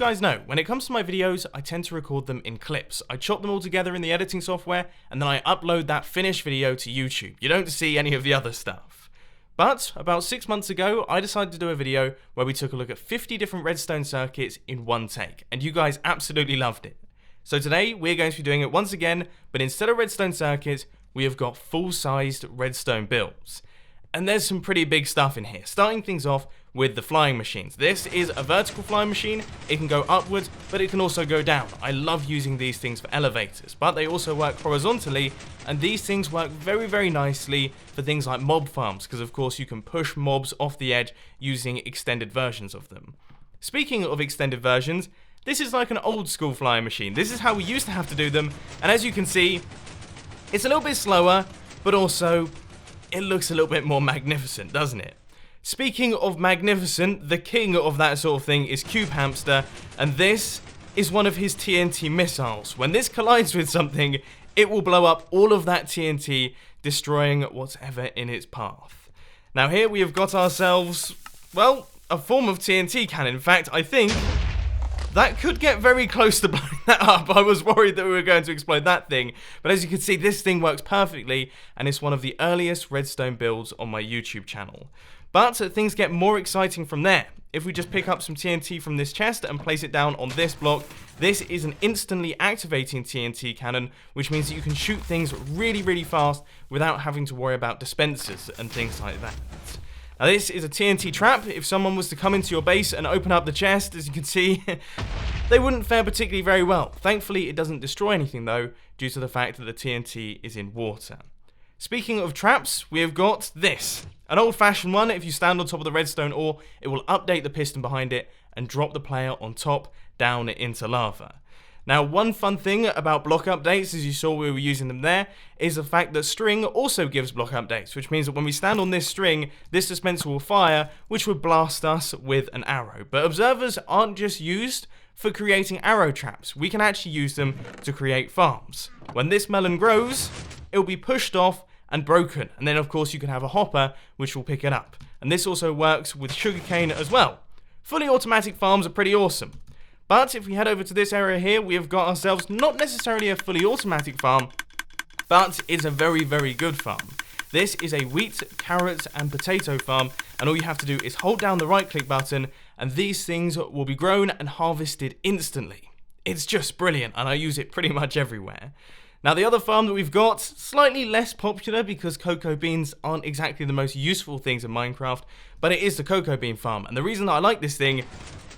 guys know, when it comes to my videos, I tend to record them in clips. I chop them all together in the editing software, and then I upload that finished video to YouTube. You don't see any of the other stuff. But about 6 months ago, I decided to do a video where we took a look at 50 different redstone circuits in one take, and you guys absolutely loved it. So today, we're going to be doing it once again, but instead of redstone circuits, we have got full-sized redstone builds. And there's some pretty big stuff in here, starting things off with the flying machines. This is a vertical flying machine. It can go upwards, but it can also go down. I love using these things for elevators, but they also work horizontally, and these things work very, very nicely for things like mob farms, because of course you can push mobs off the edge using extended versions of them. Speaking of extended versions, this is like an old school flying machine. This is how we used to have to do them, and as you can see, it's a little bit slower, but also it looks a little bit more magnificent, doesn't it? Speaking of magnificent, the king of that sort of thing is CubedHost, and this is one of his TNT missiles. When this collides with something, it will blow up all of that TNT, destroying whatever in its path. Now here we have got ourselves, well, a form of TNT cannon. In fact, I think that could get very close to blowing that up. I was worried that we were going to explode that thing. But as you can see, this thing works perfectly, and it's one of the earliest redstone builds on my YouTube channel. But things get more exciting from there. If we just pick up some TNT from this chest and place it down on this block, this is an instantly activating TNT cannon, which means that you can shoot things really, really fast without having to worry about dispensers and things like that. Now this is a TNT trap. If someone was to come into your base and open up the chest, as you can see, they wouldn't fare particularly very well. Thankfully, it doesn't destroy anything though, due to the fact that the TNT is in water. Speaking of traps, we have got this. An old-fashioned one. If you stand on top of the redstone ore, it will update the piston behind it and drop the player on top down into lava. Now, one fun thing about block updates, as you saw we were using them there, is the fact that string also gives block updates, which means that when we stand on this string, this dispenser will fire, which would blast us with an arrow. But observers aren't just used for creating arrow traps. We can actually use them to create farms. When this melon grows, it will be pushed off and broken, and then of course you can have a hopper which will pick it up. And this also works with sugarcane as well. Fully automatic farms are pretty awesome. But if we head over to this area here, we have got ourselves not necessarily a fully automatic farm, but it's a very, very good farm. This is a wheat, carrot, and potato farm, and all you have to do is hold down the right-click button, and these things will be grown and harvested instantly. It's just brilliant, and I use it pretty much everywhere. Now the other farm that we've got, slightly less popular because cocoa beans aren't exactly the most useful things in Minecraft, but it is the cocoa bean farm, and the reason that I like this thing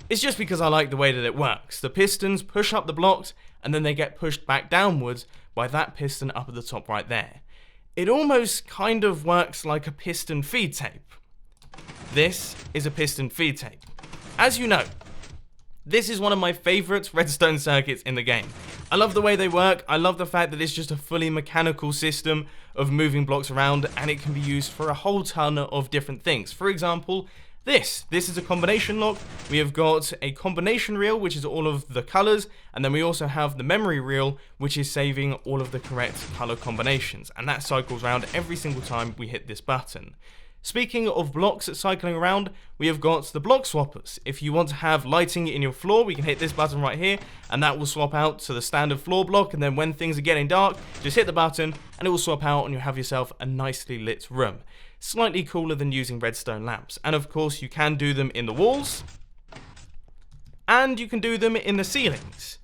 is just because I like the way that it works. The pistons push up the blocks, and then they get pushed back downwards by that piston up at the top right there. It almost kind of works like a piston feed tape. This is a piston feed tape. As you know, this is one of my favourite redstone circuits in the game. I love the way they work. I love the fact that it's just a fully mechanical system of moving blocks around, and it can be used for a whole ton of different things. For example, this is a combination lock. We have got a combination reel, which is all of the colors, and then we also have the memory reel, which is saving all of the correct color combinations, and that cycles around every single time we hit this button. Speaking of blocks cycling around, we have got the block swappers. If you want to have lighting in your floor, we can hit this button right here, and that will swap out to the standard floor block, and then when things are getting dark, just hit the button, and it will swap out, and you'll have yourself a nicely lit room. Slightly cooler than using redstone lamps. And of course, you can do them in the walls, and you can do them in the ceilings.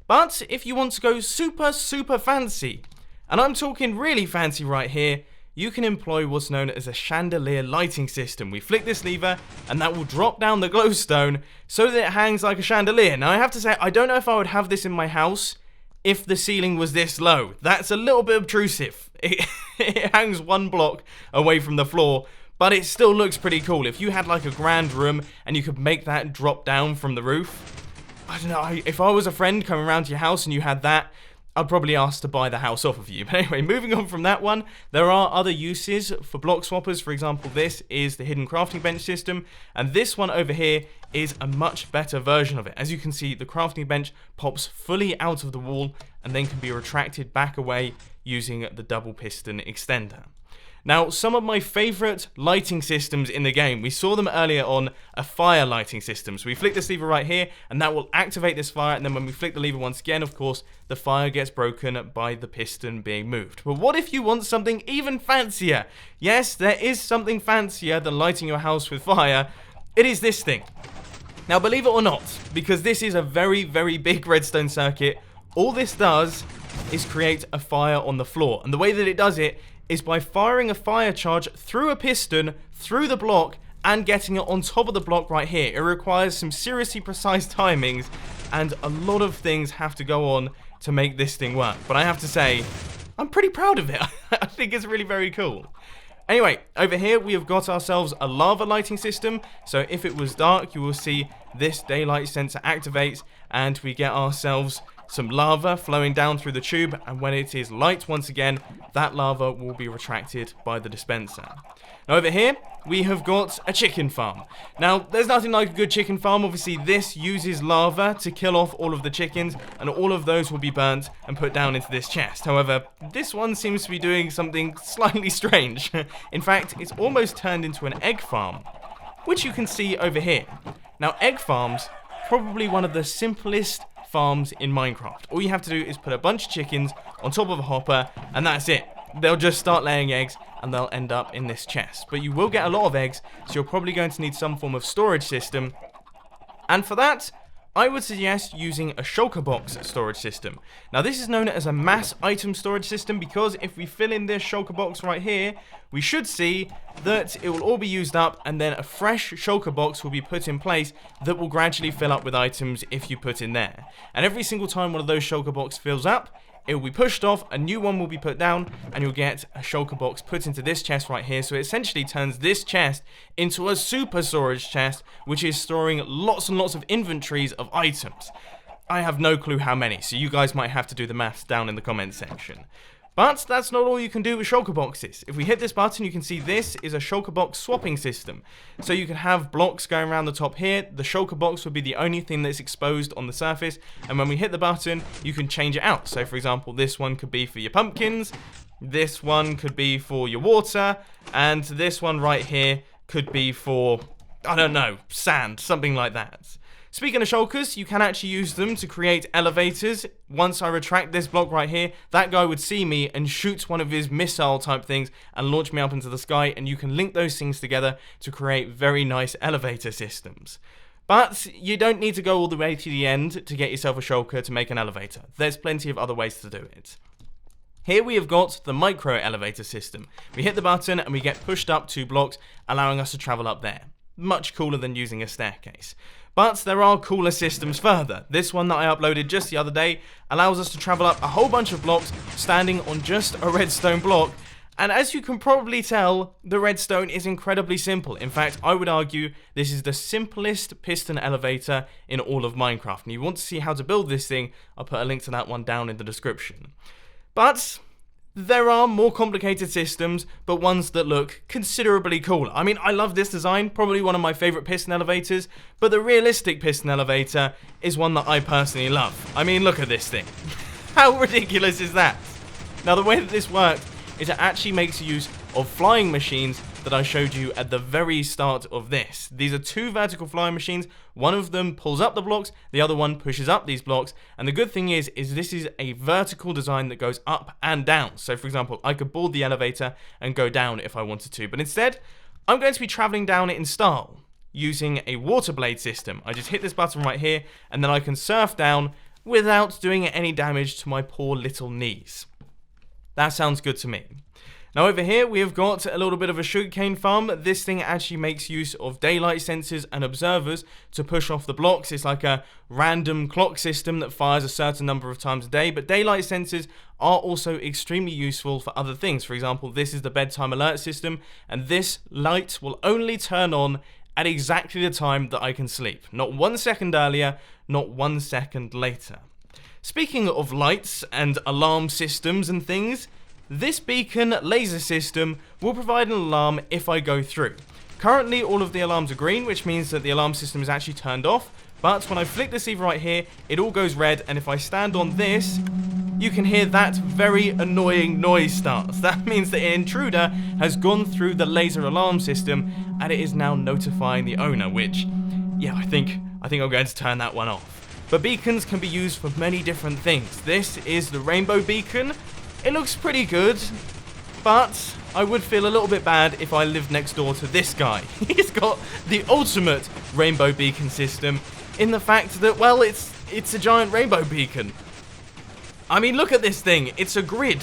But if you want to go super, super fancy, and I'm talking really fancy right here, you can employ what's known as a chandelier lighting system. We flick this lever, and that will drop down the glowstone so that it hangs like a chandelier. Now, I have to say, I don't know if I would have this in my house if the ceiling was this low. That's a little bit obtrusive. It hangs one block away from the floor, but it still looks pretty cool. If you had like a grand room and you could make that drop down from the roof, I don't know, if I was a friend coming around to your house and you had that, I'd probably ask to buy the house off of you. But anyway, moving on from that one, there are other uses for block swappers. For example, this is the hidden crafting bench system, and this one over here is a much better version of it. As you can see, the crafting bench pops fully out of the wall and then can be retracted back away using the double piston extender. Now, some of my favourite lighting systems in the game, we saw them earlier on, a fire lighting system. So we flick this lever right here, and that will activate this fire, and then when we flick the lever once again, of course, the fire gets broken by the piston being moved. But what if you want something even fancier? Yes, there is something fancier than lighting your house with fire. It is this thing. Now, believe it or not, because this is a very, very big redstone circuit, all this does is create a fire on the floor. And the way that it does it is by firing a fire charge through a piston, through the block, and getting it on top of the block right here. It requires some seriously precise timings, and a lot of things have to go on to make this thing work. But I have to say, I'm pretty proud of it. I think it's really very cool. Anyway, over here we have got ourselves a lava lighting system. So if it was dark, you will see this daylight sensor activates, and we get ourselves some lava flowing down through the tube, and when it is light once again, that lava will be retracted by the dispenser. Now over here, we have got a chicken farm. Now, there's nothing like a good chicken farm. Obviously, this uses lava to kill off all of the chickens, and all of those will be burnt and put down into this chest. However, this one seems to be doing something slightly strange. In fact, it's almost turned into an egg farm, which you can see over here. Now, egg farms, probably one of the simplest farms in Minecraft. All you have to do is put a bunch of chickens on top of a hopper, and that's it. They'll just start laying eggs, and they'll end up in this chest. But you will get a lot of eggs, so you're probably going to need some form of storage system. And for that, I would suggest using a shulker box storage system. Now, this is known as a mass item storage system because if we fill in this shulker box right here, we should see that it will all be used up, and then a fresh shulker box will be put in place that will gradually fill up with items if you put in there. And every single time one of those shulker boxes fills up, it will be pushed off, a new one will be put down, and you'll get a shulker box put into this chest right here. So it essentially turns this chest into a super storage chest, which is storing lots and lots of inventories of items. I have no clue how many, so you guys might have to do the maths down in the comments section. But that's not all you can do with shulker boxes. If we hit this button, you can see this is a shulker box swapping system. So you can have blocks going around the top here. The shulker box would be the only thing that's exposed on the surface. And when we hit the button, you can change it out. So for example, this one could be for your pumpkins. This one could be for your water. And this one right here could be for, I don't know, sand, something like that. Speaking of shulkers, you can actually use them to create elevators. Once I retract this block right here, that guy would see me and shoot one of his missile type things and launch me up into the sky, and you can link those things together to create very nice elevator systems. But you don't need to go all the way to the end to get yourself a shulker to make an elevator. There's plenty of other ways to do it. Here we have got the micro elevator system. We hit the button and we get pushed up 2 blocks, allowing us to travel up there. Much cooler than using a staircase. But there are cooler systems further. This one that I uploaded just the other day allows us to travel up a whole bunch of blocks standing on just a redstone block. And as you can probably tell, the redstone is incredibly simple. In fact, I would argue this is the simplest piston elevator in all of Minecraft. And you want to see how to build this thing, I'll put a link to that one down in the description. But there are more complicated systems, but ones that look considerably cooler. I mean, I love this design, probably one of my favorite piston elevators, but the realistic piston elevator is one that I personally love. I mean, look at this thing. How ridiculous is that? Now, the way that this works is it actually makes use of flying machines that I showed you at the very start of this. These are 2 vertical flying machines. One of them pulls up the blocks, the other one pushes up these blocks. And the good thing is this is a vertical design that goes up and down. So for example, I could board the elevator and go down if I wanted to. But instead, I'm going to be traveling down it in style using a water blade system. I just hit this button right here, and then I can surf down without doing any damage to my poor little knees. That sounds good to me. Now over here we have got a little bit of a sugarcane farm. This thing actually makes use of daylight sensors and observers to push off the blocks. It's like a random clock system that fires a certain number of times a day, but daylight sensors are also extremely useful for other things. For example, this is the bedtime alert system, and this light will only turn on at exactly the time that I can sleep. Not 1 second earlier, not 1 second later. Speaking of lights and alarm systems and things, this beacon laser system will provide an alarm if I go through. Currently, all of the alarms are green, which means that the alarm system is actually turned off. But when I flick this lever right here, it all goes red, and if I stand on this, you can hear that very annoying noise starts. That means that an intruder has gone through the laser alarm system and it is now notifying the owner, which, yeah, I think I'm going to turn that one off. But beacons can be used for many different things. This is the rainbow beacon. It looks pretty good, but I would feel a little bit bad if I lived next door to this guy. He's got the ultimate rainbow beacon system in the fact that, well, it's a giant rainbow beacon. I mean, look at this thing. It's a grid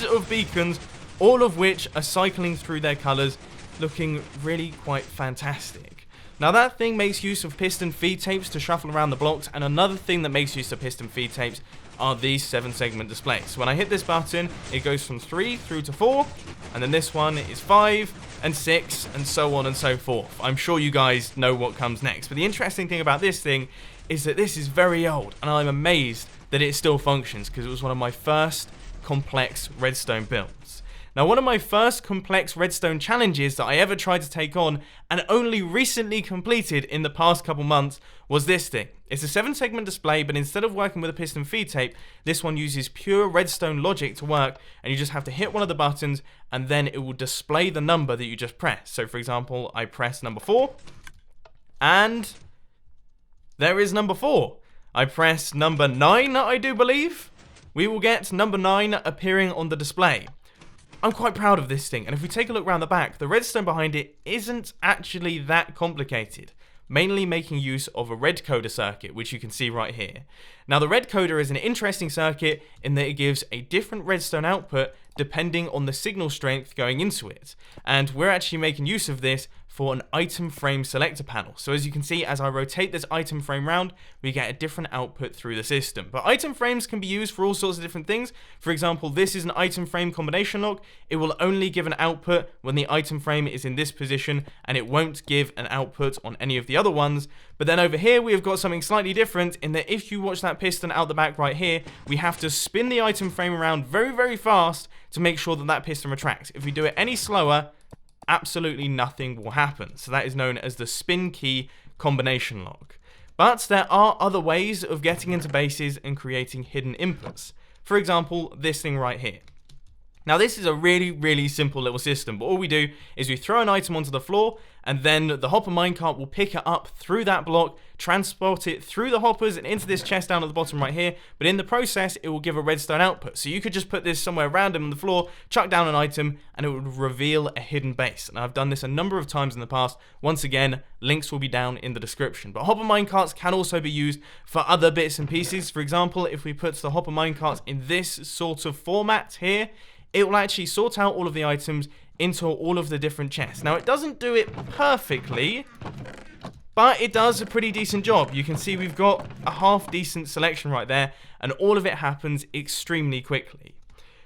of beacons, all of which are cycling through their colors, looking really quite fantastic. Now that thing makes use of piston feed tapes to shuffle around the blocks, and another thing that makes use of piston feed tapes are these 7-segment displays. So when I hit this button, it goes from 3 through to 4, and then this one is 5 and 6, and so on and so forth. I'm sure you guys know what comes next, but the interesting thing about this thing is that this is very old, and I'm amazed that it still functions, because it was one of my first complex redstone builds. Now, one of my first complex redstone challenges that I ever tried to take on, and only recently completed in the past couple months, was this thing. It's a 7-segment display, but instead of working with a piston feed tape, this one uses pure redstone logic to work, and you just have to hit one of the buttons, and then it will display the number that you just pressed. So, for example, I press number 4, and there is number 4. I press number 9, I do believe. We will get number 9 appearing on the display. I'm quite proud of this thing, and if we take a look around the back, the redstone behind it isn't actually that complicated, mainly making use of a red coder circuit, which you can see right here. Now, the red coder is an interesting circuit in that it gives a different redstone output depending on the signal strength going into it, and we're actually making use of this for an item frame selector panel. So as you can see, as I rotate this item frame round, we get a different output through the system. But item frames can be used for all sorts of different things. For example, this is an item frame combination lock. It will only give an output when the item frame is in this position, and it won't give an output on any of the other ones. But then over here, we have got something slightly different in that if you watch that piston out the back right here, we have to spin the item frame around very, very fast to make sure that that piston retracts. If we do it any slower, absolutely nothing will happen. So that is known as the spin key combination lock. But there are other ways of getting into bases and creating hidden inputs. For example, this thing right here. Now this is a really, really simple little system, but all we do is we throw an item onto the floor, and then the hopper minecart will pick it up through that block, transport it through the hoppers and into this chest down at the bottom right here, but in the process it will give a redstone output. So you could just put this somewhere random on the floor, chuck down an item, and it would reveal a hidden base. And I've done this a number of times in the past. Once again, links will be down in the description. But hopper minecarts can also be used for other bits and pieces. For example, if we put the hopper minecarts in this sort of format here, it will actually sort out all of the items into all of the different chests. Now, it doesn't do it perfectly, but it does a pretty decent job. You can see we've got a half-decent selection right there, and all of it happens extremely quickly.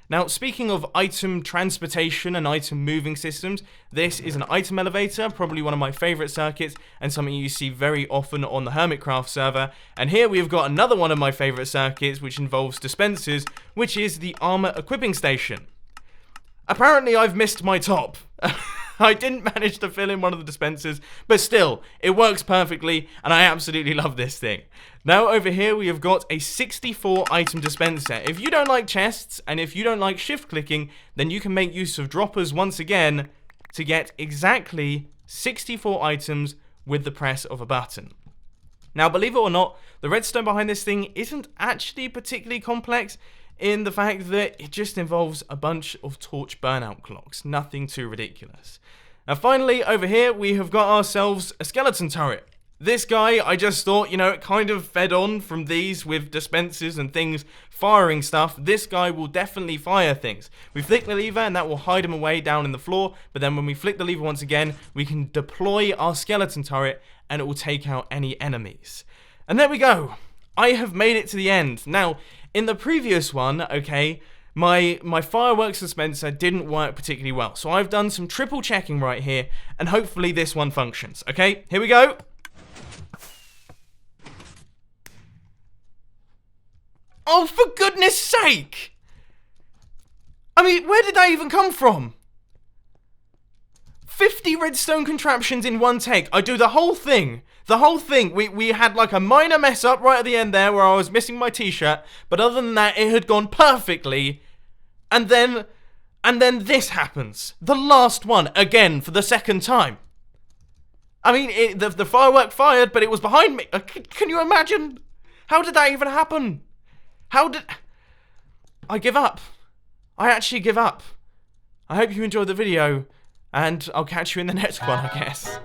Now, speaking of item transportation and item moving systems, this is an item elevator, probably one of my favorite circuits, and something you see very often on the Hermitcraft server. And here we've got another one of my favorite circuits, which involves dispensers, which is the armor equipping station. Apparently, I've missed my top. I didn't manage to fill in one of the dispensers, but still, it works perfectly, and I absolutely love this thing. Now, over here, we have got a 64 item dispenser. If you don't like chests, and if you don't like shift clicking, then you can make use of droppers once again to get exactly 64 items with the press of a button. Now, believe it or not, the redstone behind this thing isn't actually particularly complex, in the fact that it just involves a bunch of torch burnout clocks. Nothing too ridiculous. Now finally, over here, we have got ourselves a skeleton turret. This guy, I just thought, you know, it kind of fed on from these with dispensers and things firing stuff. This guy will definitely fire things. We flick the lever and that will hide him away down in the floor, but then when we flick the lever once again, we can deploy our skeleton turret and it will take out any enemies. And there we go. I have made it to the end. Now, in the previous one, okay, my fireworks dispenser didn't work particularly well. So I've done some triple checking right here, and hopefully this one functions. Okay, here we go. Oh, for goodness sake! I mean, where did that even come from? 50 redstone contraptions in one take. I do the whole thing. The whole thing. We had like a minor mess up right at the end there where I was missing my t-shirt. But other than that, it had gone perfectly. And then this happens. The last one, again, for the second time. I mean, the firework fired, but it was behind me. Can you imagine? How did that even happen? I give up. I actually give up. I hope you enjoyed the video, and I'll catch you in the next one, I guess.